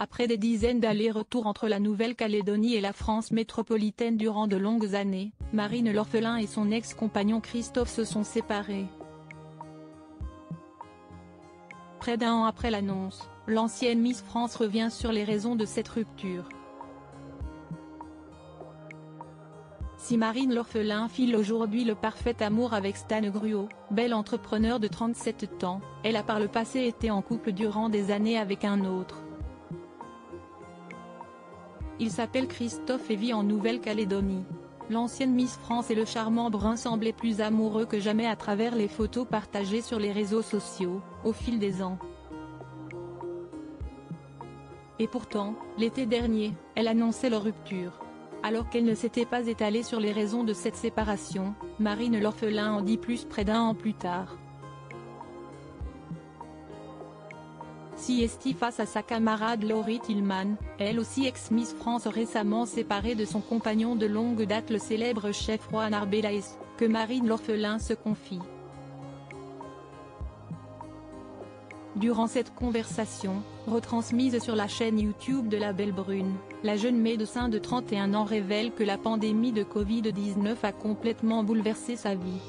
Après des dizaines d'allers-retours entre la Nouvelle-Calédonie et la France métropolitaine durant de longues années, Marine l'orphelin et son ex-compagnon Christophe se sont séparés. Près d'un an après l'annonce, l'ancienne Miss France revient sur les raisons de cette rupture. Si Marine l'orphelin file aujourd'hui le parfait amour avec Stan Gruot, bel entrepreneur de 37 ans, elle a par le passé été en couple durant des années avec un autre. Il s'appelle Christophe et vit en Nouvelle-Calédonie. L'ancienne Miss France et le charmant brun semblaient plus amoureux que jamais à travers les photos partagées sur les réseaux sociaux, au fil des ans. Et pourtant, l'été dernier, elle annonçait leur rupture. Alors qu'elle ne s'était pas étalée sur les raisons de cette séparation, Marine l'orphelin en dit plus près d'un an plus tard. CST face à sa camarade Laurie Tillman, elle aussi ex-Miss France récemment séparée de son compagnon de longue date le célèbre chef Juan Arbeláez, que Marine l'orphelin se confie. Durant cette conversation, retransmise sur la chaîne YouTube de La Belle Brune, la jeune médecin de 31 ans révèle que la pandémie de Covid-19 a complètement bouleversé sa vie.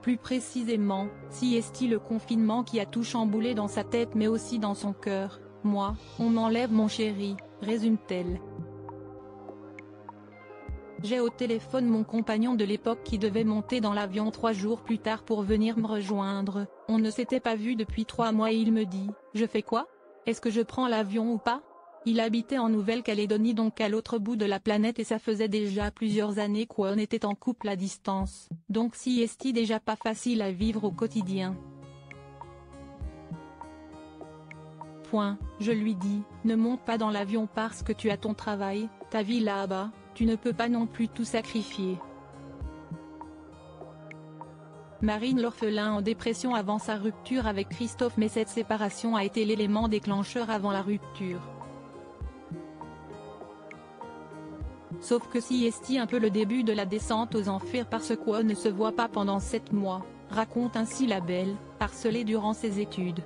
Plus précisément, CST le confinement qui a tout chamboulé dans sa tête mais aussi dans son cœur. Moi, on m'enlève mon chéri, résume-t-elle. J'ai au téléphone mon compagnon de l'époque qui devait monter dans l'avion 3 jours plus tard pour venir me rejoindre, on ne s'était pas vu depuis 3 mois et il me dit, je fais quoi? Est-ce que je prends l'avion ou pas? Il habitait en Nouvelle-Calédonie donc à l'autre bout de la planète et ça faisait déjà plusieurs années qu'on était en couple à distance, donc CST déjà pas facile à vivre au quotidien. Je lui dis, ne monte pas dans l'avion parce que tu as ton travail, ta vie là-bas, tu ne peux pas non plus tout sacrifier. Marine l'orphelin en dépression avant sa rupture avec Christophe mais cette séparation a été l'élément déclencheur avant la rupture. Sauf que CST un peu le début de la descente aux enfers parce qu'on ne se voit pas pendant 7 mois, raconte ainsi la Belle, harcelée durant ses études.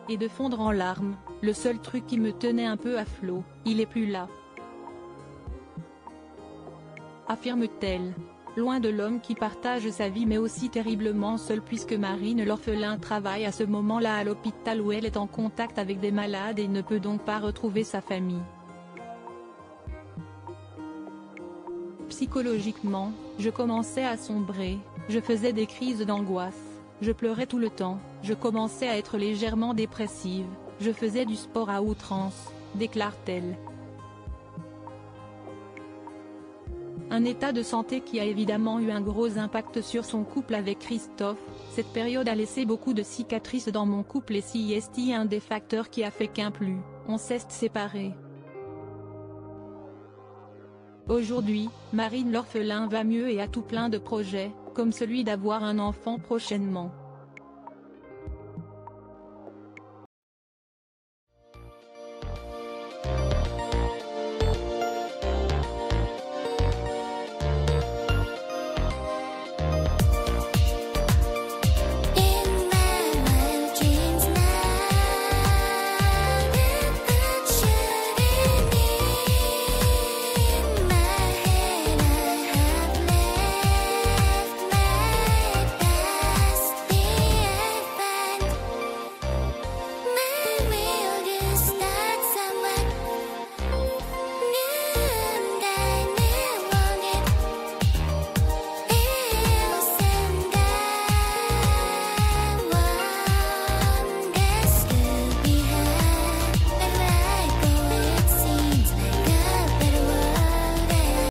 Et de fondre en larmes, le seul truc qui me tenait un peu à flot, il est plus là. Affirme-t-elle. Loin de l'homme qui partage sa vie mais aussi terriblement seul puisque Marine l'orphelin travaille à ce moment-là à l'hôpital où elle est en contact avec des malades et ne peut donc pas retrouver sa famille. Psychologiquement, je commençais à sombrer, je faisais des crises d'angoisse, je pleurais tout le temps, je commençais à être légèrement dépressive, je faisais du sport à outrance, déclare-t-elle. Un état de santé qui a évidemment eu un gros impact sur son couple avec Christophe, cette période a laissé beaucoup de cicatrices dans mon couple et CST un des facteurs qui a fait qu'un plus, on s'est séparés. Aujourd'hui, Marine l'orphelin va mieux et a tout plein de projets, comme celui d'avoir un enfant prochainement.